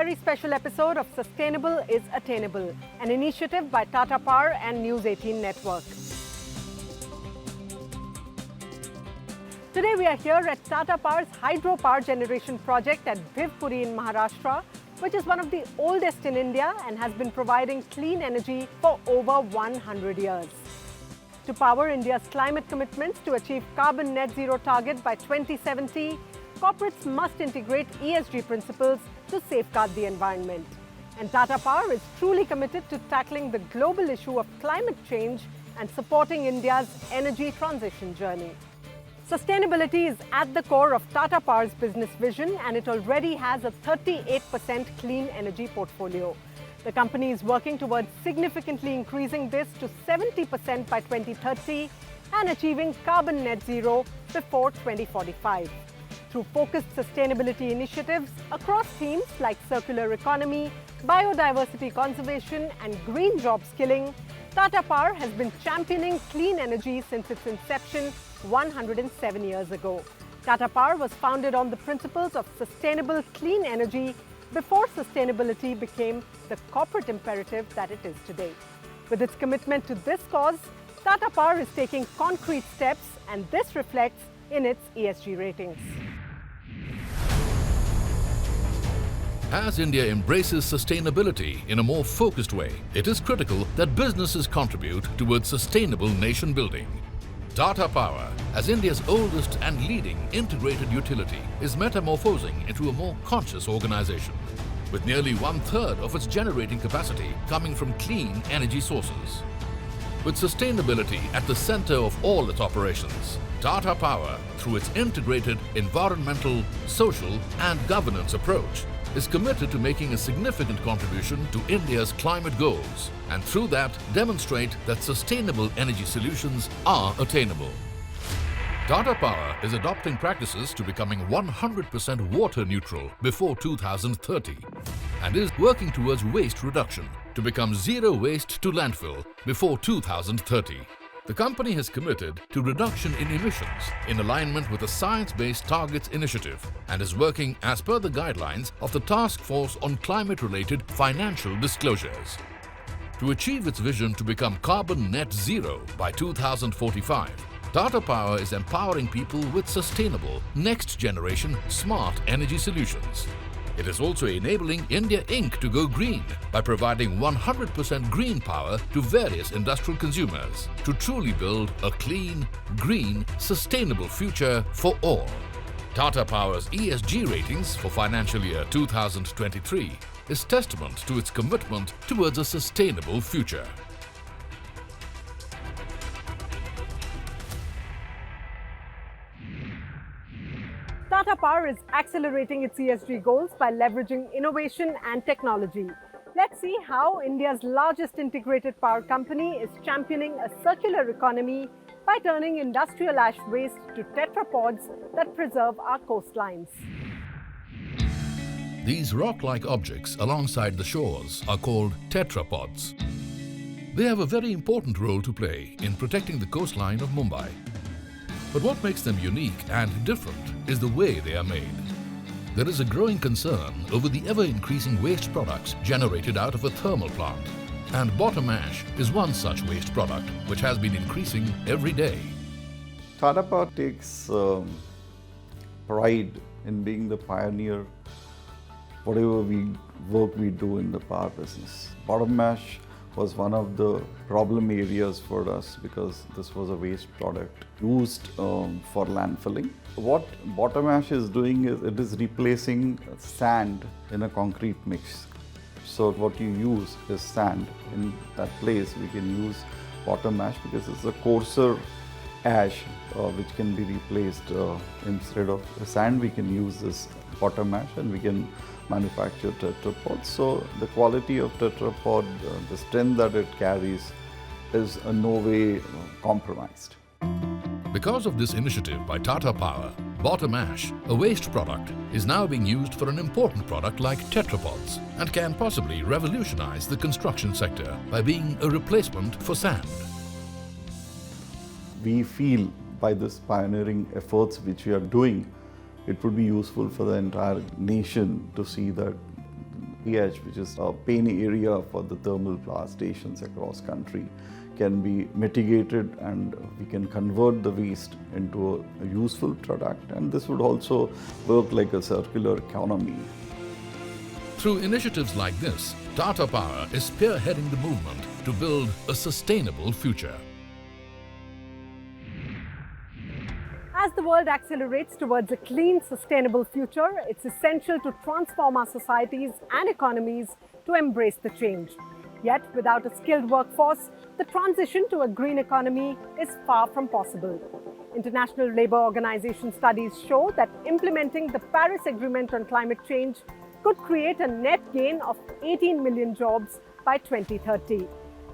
very special episode of Sustainable is Attainable, an initiative by Tata Power and News 18 Network. Today we are here at Tata Power's hydropower generation project at Bhivpuri in Maharashtra, which is one of the oldest in India and has been providing clean energy for over 100 years. To power India's climate commitments to achieve carbon net zero target by 2070, corporates must integrate ESG principles to safeguard the environment. And Tata Power is truly committed to tackling the global issue of climate change and supporting India's energy transition journey. Sustainability is at the core of Tata Power's business vision, and it already has a 38% clean energy portfolio. The company is working towards significantly increasing this to 70% by 2030 and achieving carbon net zero before 2045. Through focused sustainability initiatives across themes like circular economy, biodiversity conservation and green job skilling, Tata Power has been championing clean energy since its inception 107 years ago. Tata Power was founded on the principles of sustainable clean energy before sustainability became the corporate imperative that it is today. With its commitment to this cause, Tata Power is taking concrete steps, and this reflects in its ESG ratings. As India embraces sustainability in a more focused way, it is critical that businesses contribute towards sustainable nation building. Tata Power, as India's oldest and leading integrated utility, is metamorphosing into a more conscious organization, with nearly one-third of its generating capacity coming from clean energy sources. With sustainability at the center of all its operations, Tata Power, through its integrated environmental, social and governance approach, is committed to making a significant contribution to India's climate goals, and through that demonstrate that sustainable energy solutions are attainable. Tata Power is adopting practices to becoming 100% water neutral before 2030 and is working towards waste reduction to become zero waste to landfill before 2030. The company has committed to reduction in emissions in alignment with the Science-Based Targets Initiative and is working as per the guidelines of the Task Force on Climate-Related Financial Disclosures. To achieve its vision to become carbon net zero by 2045, Tata Power is empowering people with sustainable, next-generation smart energy solutions. It is also enabling India Inc. to go green by providing 100% green power to various industrial consumers to truly build a clean, green, sustainable future for all. Tata Power's ESG ratings for financial year 2023 is testament to its commitment towards a sustainable future. Tata Power is accelerating its ESG goals by leveraging innovation and technology. Let's see how India's largest integrated power company is championing a circular economy by turning industrial ash waste to tetrapods that preserve our coastlines. These rock-like objects alongside the shores are called tetrapods. They have a very important role to play in protecting the coastline of Mumbai. But what makes them unique and different is the way they are made. There is a growing concern over the ever-increasing waste products generated out of a thermal plant, and bottom ash is one such waste product which has been increasing every day. Tata Power takes pride in being the pioneer whatever work we do in the power business. Bottom ash was one of the problem areas for us because this was a waste product used for landfilling. What bottom ash is doing is it is replacing sand in a concrete mix. So what you use is sand. In that place we can use bottom ash because it's a coarser ash which can be replaced. Instead of sand we can use this bottom ash and we can manufacture tetrapods. So the quality of tetrapod, the strength that it carries is in no way compromised. Because of this initiative by Tata Power, bottom ash, a waste product, is now being used for an important product like tetrapods and can possibly revolutionize the construction sector by being a replacement for sand. We feel by this pioneering efforts which we are doing, it would be useful for the entire nation to see that PH, which is a pain area for the thermal power stations across country, can be mitigated, and we can convert the waste into a useful product, and this would also work like a circular economy. Through initiatives like this, Tata Power is spearheading the movement to build a sustainable future. As the world accelerates towards a clean, sustainable future, it's essential to transform our societies and economies to embrace the change. Yet, without a skilled workforce, the transition to a green economy is far from possible. International Labour Organization studies show that implementing the Paris Agreement on climate change could create a net gain of 18 million jobs by 2030.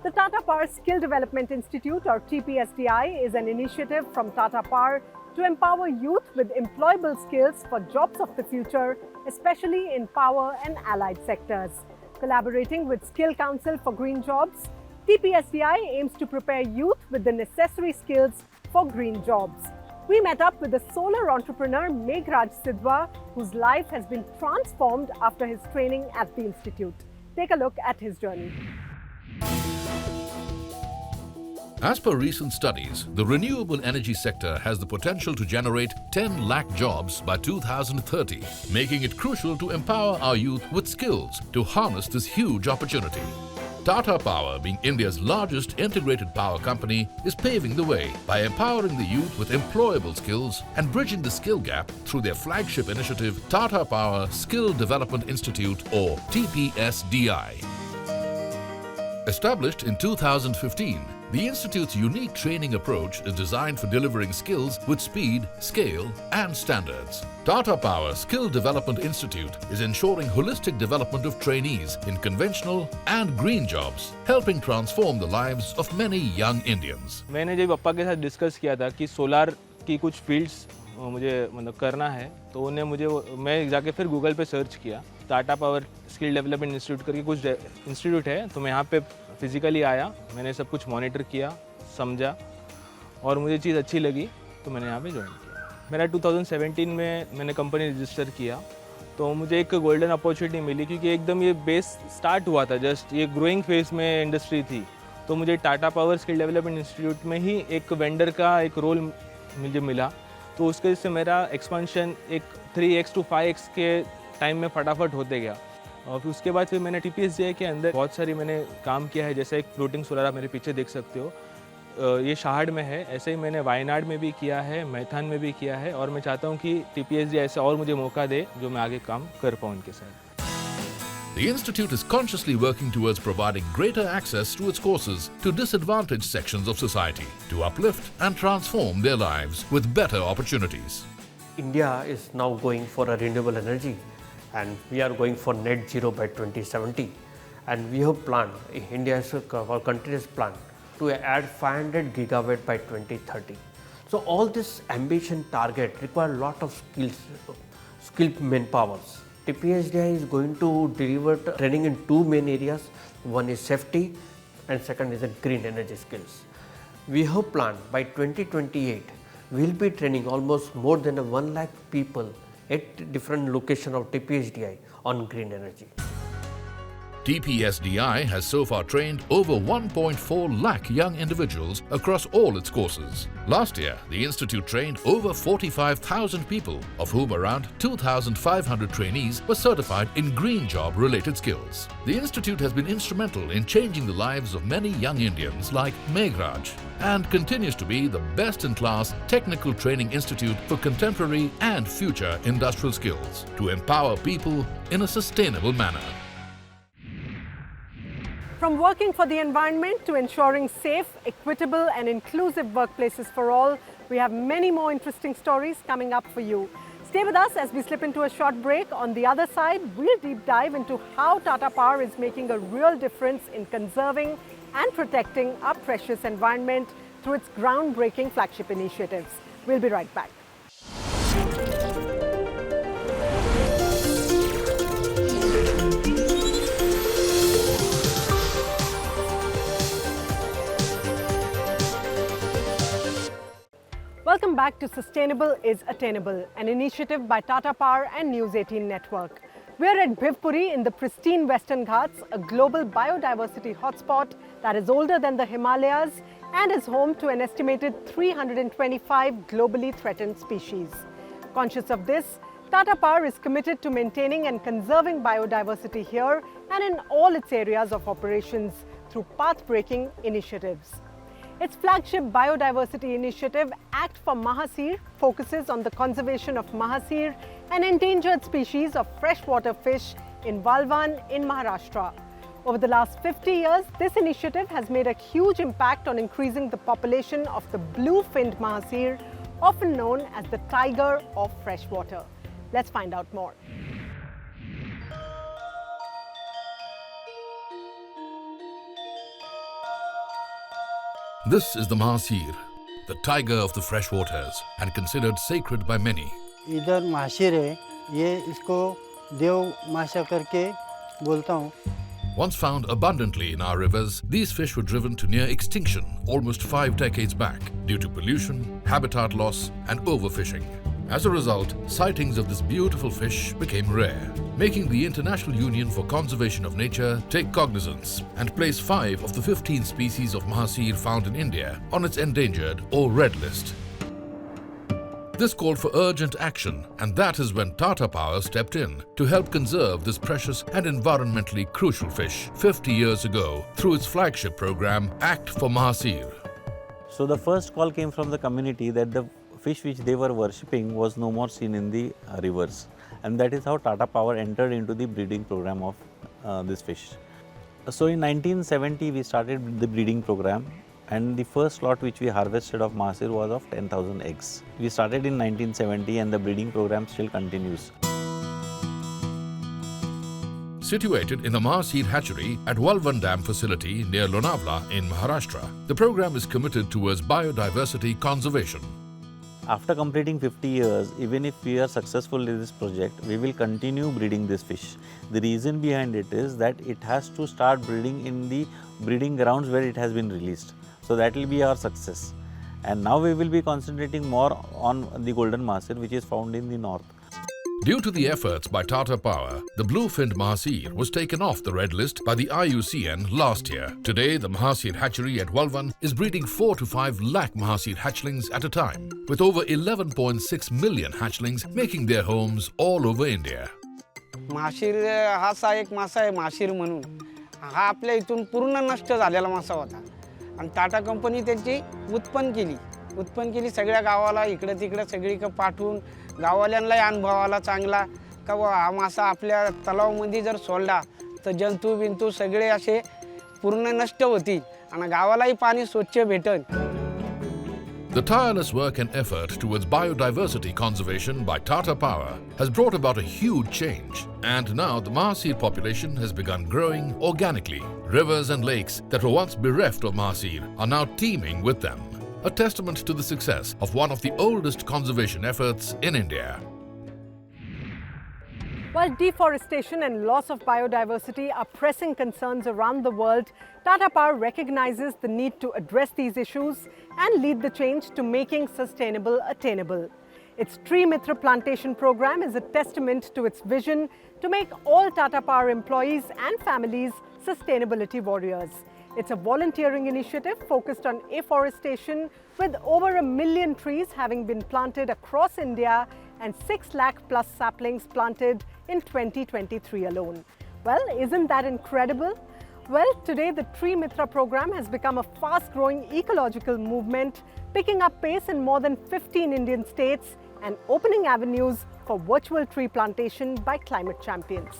The Tata Power Skill Development Institute, or TPSDI, is an initiative from Tata Power to empower youth with employable skills for jobs of the future, especially in power and allied sectors. Collaborating with Skill Council for Green Jobs, TPSDI aims to prepare youth with the necessary skills for green jobs. We met up with the solar entrepreneur Meghraj Sidhwa, whose life has been transformed after his training at the institute. Take a look at his journey. As per recent studies, the renewable energy sector has the potential to generate 10 lakh jobs by 2030, making it crucial to empower our youth with skills to harness this huge opportunity. Tata Power, being India's largest integrated power company, is paving the way by empowering the youth with employable skills and bridging the skill gap through their flagship initiative, Tata Power Skill Development Institute, or TPSDI. Established in 2015, the Institute's unique training approach is designed for delivering skills with speed, scale, and standards. Tata Power Skill Development Institute is ensuring holistic development of trainees in conventional and green jobs, helping transform the lives of many young Indians. मैंने जब पापा के साथ discuss किया था कि solar की कुछ फील्ड्स मुझे मतलब करना है, तो उन्हें मुझे मैं जाके फिर गूगल पे सर्च किया। Tata power skill development institute करके कुछ इंस्टीट्यूट है, तो मैं यहाँ पे फिजिकली आया, मैंने सब कुछ मॉनिटर किया, समझा और मुझे चीज़ अच्छी लगी, तो मैंने यहाँ पे ज्वाइन किया। मेरा 2017 में मैंने कंपनी रजिस्टर किया, तो मुझे एक गोल्डन अपॉर्चुनिटी मिली क्योंकि एकदम ये बेस स्टार्ट हुआ था, जस्ट ये ग्रोइंग फेज में इंडस्ट्री थी। तो मुझे Tata power skill development institute में ही एक वेंडर का एक रोल मुझे मिला, तो उसके से मेरा एक्सपेंशन एक 3x to 5x के टाइम में फटाफट होते गया। और फिर उसके बाद फिर मैंने TPSDI के अंदर बहुत सारी मैंने काम किया है, जैसे एक फ्लोटिंग सोलर आप मेरे पीछे देख सकते हो, ये शाहड़ में है। ऐसे ही मैंने वायनाड में भी किया है, मैथान में भी किया है, और मैं चाहता हूँ कि TPSDI ऐसे और मुझे मौका दे जो मैं आगे काम कर पाऊँ उनके साथ। The Institute is consciously working towards providing greater access to its courses to disadvantaged sections of society, to uplift and transform their lives with better opportunities. India is now going for a renewable energy, and we are going for net zero by 2070, and we have planned, our country has planned to add 500 gigawatt by 2030. So all this ambition target require a lot of skilled manpowers. TPSDI is going to deliver training in two main areas. One is safety and second is green energy skills. We have planned by 2028 we will be training almost more than 1 lakh people at different locations of TPSDI on green energy. TPSDI has so far trained over 1.4 lakh young individuals across all its courses. Last year, the Institute trained over 45,000 people, of whom around 2,500 trainees were certified in green job-related skills. The Institute has been instrumental in changing the lives of many young Indians like Meghraj, and continues to be the best-in-class technical training institute for contemporary and future industrial skills to empower people in a sustainable manner. From working for the environment to ensuring safe, equitable and inclusive workplaces for all, we have many more interesting stories coming up for you. Stay with us as we slip into a short break. On the other side, we'll deep dive into how Tata Power is making a real difference in conserving and protecting our precious environment through its groundbreaking flagship initiatives. We'll be right back. Welcome back to Sustainable is Attainable, an initiative by Tata Power and News 18 Network. We're at Bhivpuri in the pristine Western Ghats, a global biodiversity hotspot that is older than the Himalayas and is home to an estimated 325 globally threatened species. Conscious of this, Tata Power is committed to maintaining and conserving biodiversity here and in all its areas of operations through path-breaking initiatives. Its flagship biodiversity initiative, Act for Mahasir, focuses on the conservation of Mahasir, an endangered species of freshwater fish in Walwan in Maharashtra. Over the last 50 years, this initiative has made a huge impact on increasing the population of the blue-finned Mahasir, often known as the tiger of freshwater. Let's find out more. This is the Mahasir, the tiger of the freshwaters, and considered sacred by many. इधर महाशीर है, ये इसको देव माशा करके बोलता हूँ. Once found abundantly in our rivers, these fish were driven to near extinction almost 5 decades back due to pollution, habitat loss, and overfishing. As a result, sightings of this beautiful fish became rare, making the International Union for Conservation of Nature take cognizance and place 5 of the 15 species of Mahasir found in India on its endangered or red list. This called for urgent action, and that is when Tata Power stepped in to help conserve this precious and environmentally crucial fish 50 years ago through its flagship program, Act for Mahasir. So the first call came from the community that the fish which they were worshipping was no more seen in the rivers, and that is how Tata Power entered into the breeding program of this fish. So in 1970 we started the breeding program, and the first lot which we harvested of Mahasir was of 10,000 eggs. We started in 1970 and the breeding program still continues. Situated in the Mahasir hatchery at Walwan Dam facility near Lonavla in Maharashtra, the program is committed towards biodiversity conservation. After completing 50 years, even if we are successful in this project, we will continue breeding this fish. The reason behind it is that it has to start breeding in the breeding grounds where it has been released. So that will be our success. And now we will be concentrating more on the golden Mahasir, which is found in the north. Due to the efforts by Tata Power, the blue-finned Mahasir was taken off the red list by the IUCN last year. Today, the Mahasir hatchery at Walwan is breeding 4 to 5 lakh Mahasir hatchlings at a time, with over 11.6 million hatchlings making their homes all over India. महाशीर हा असा एक मासा आहे महाशीर म्हणून हा आपल्या इथून पूर्ण नष्ट झालेला मासा होता आणि टाटा कंपनी त्याची उत्पन्न केली सगळ्या गावाला इकडे तिकडे सगळीकडे पाठवून गाववाल्यांनाही अनुभव आला चांगला का हा मासा आपल्या तलावामध्ये जर सोडला तर जंतू बिंतू सगळे असे पूर्ण नष्ट होतील आणि गावालाही पाणी स्वच्छ भेटेल. The tireless work and effort towards biodiversity conservation by Tata Power has brought about a huge change, and now the Mahasir population has begun growing organically. Rivers and lakes that were once bereft of Mahasir are now teeming with them, a testament to the success of one of the oldest conservation efforts in India. While deforestation and loss of biodiversity are pressing concerns around the world, Tata Power recognizes the need to address these issues and lead the change to making sustainable attainable. Its Tree Mitra plantation program is a testament to its vision to make all Tata Power employees and families sustainability warriors. It's a volunteering initiative focused on afforestation, with over 1 million trees having been planted across India and 6 lakh plus saplings planted in 2023 alone. Well, isn't that incredible? Well, today the Tree Mitra program has become a fast-growing ecological movement, picking up pace in more than 15 Indian states and opening avenues for virtual tree plantation by climate champions.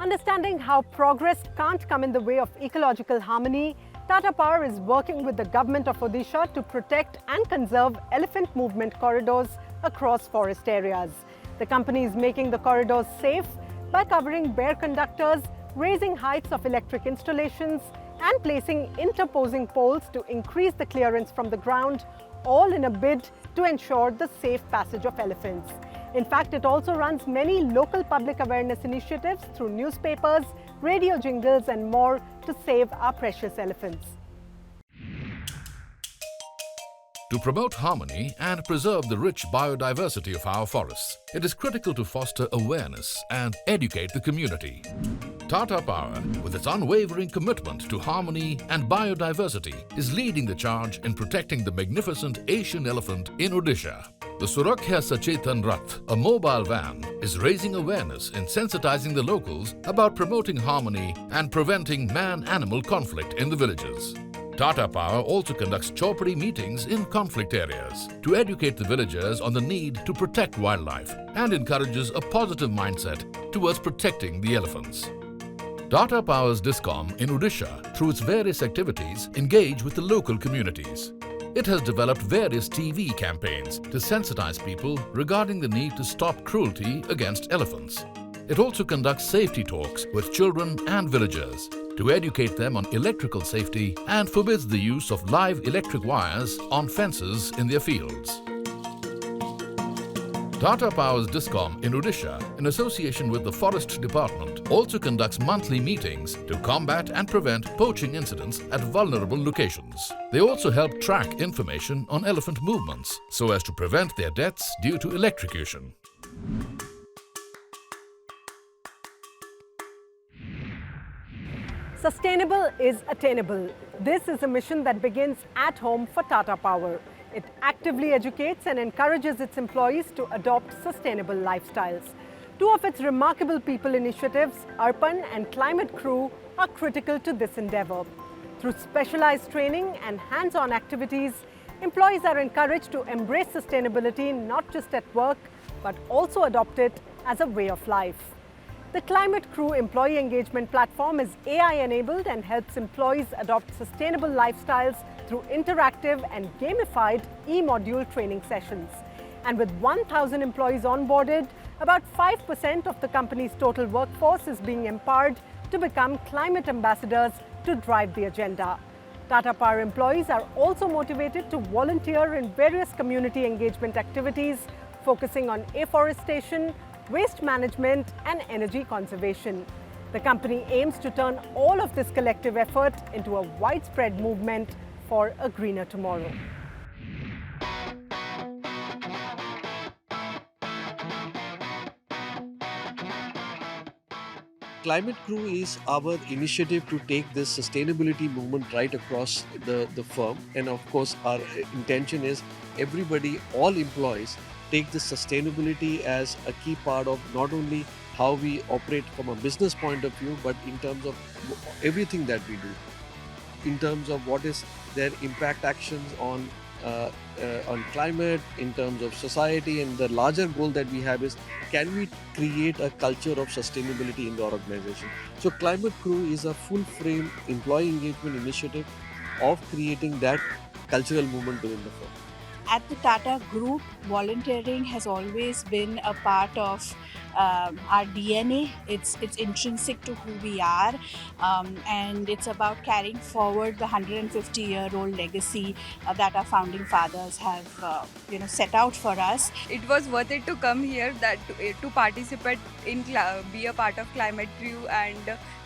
Understanding how progress can't come in the way of ecological harmony, Tata Power is working with the government of Odisha to protect and conserve elephant movement corridors across forest areas. The company is making the corridors safe by covering bare conductors, raising heights of electric installations, and placing interposing poles to increase the clearance from the ground, all in a bid to ensure the safe passage of elephants. In fact, it also runs many local public awareness initiatives through newspapers, radio jingles, and more to save our precious elephants. To promote harmony and preserve the rich biodiversity of our forests, it is critical to foster awareness and educate the community. Tata Power, with its unwavering commitment to harmony and biodiversity, is leading the charge in protecting the magnificent Asian elephant in Odisha. The Surakhya Sachetan Rath, a mobile van, is raising awareness and sensitizing the locals about promoting harmony and preventing man-animal conflict in the villages. Tata Power also conducts chowpadi meetings in conflict areas to educate the villagers on the need to protect wildlife and encourages a positive mindset towards protecting the elephants. Tata Power's Discom in Odisha, through its various activities, engage with the local communities. It has developed various TV campaigns to sensitize people regarding the need to stop cruelty against elephants. It also conducts safety talks with children and villagers to educate them on electrical safety and forbids the use of live electric wires on fences in their fields. Tata Power's Discom in Odisha, in association with the Forest Department, also conducts monthly meetings to combat and prevent poaching incidents at vulnerable locations. They also help track information on elephant movements so as to prevent their deaths due to electrocution. Sustainable is attainable. This is a mission that begins at home for Tata Power. It actively educates and encourages its employees to adopt sustainable lifestyles. Two of its remarkable people initiatives, Arpan and Climate Crew, are critical to this endeavor. Through specialized training and hands-on activities, employees are encouraged to embrace sustainability not just at work, but also adopt it as a way of life. The Climate Crew employee engagement platform is AI-enabled and helps employees adopt sustainable lifestyles through interactive and gamified e-module training sessions. And with 1,000 employees onboarded, about 5% of the company's total workforce is being empowered to become climate ambassadors to drive the agenda. Tata Power employees are also motivated to volunteer in various community engagement activities, focusing on afforestation, waste management, and energy conservation. The company aims to turn all of this collective effort into a widespread movement for a greener tomorrow. Climate Crew is our initiative to take this sustainability movement right across the firm. And of course, our intention is everybody, all employees, take this sustainability as a key part of not only how we operate from a business point of view, but in terms of everything that we do. In terms of what is their impact actions on climate, in terms of society, and the larger goal that we have is, can we create a culture of sustainability in the organization? So Climate Crew is a full-frame employee engagement initiative of creating that cultural movement within the firm. At the Tata Group, volunteering has always been a part of our DNA. It's intrinsic to who we are, and it's about carrying forward the 150-year-old legacy that our founding fathers have set out for us. It was worth it to come here, to participate in, be a part of Climate Crew and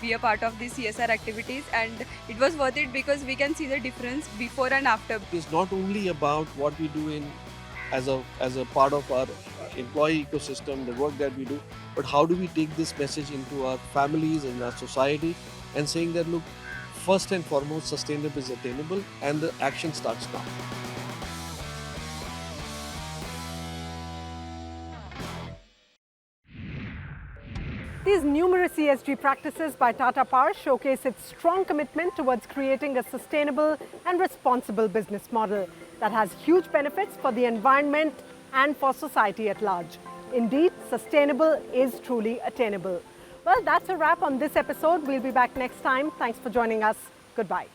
be a part of these CSR activities, and it was worth it because we can see the difference before and after. It's not only about what we do as a part of our employee ecosystem, the work that we do, but how do we take this message into our families and our society, and saying that, look, first and foremost, sustainable is attainable, and the action starts now. These numerous ESG practices by Tata Power showcase its strong commitment towards creating a sustainable and responsible business model that has huge benefits for the environment and for society at large. Indeed, sustainable is truly attainable. Well, that's a wrap on this episode. We'll be back next time. Thanks for joining us. Goodbye.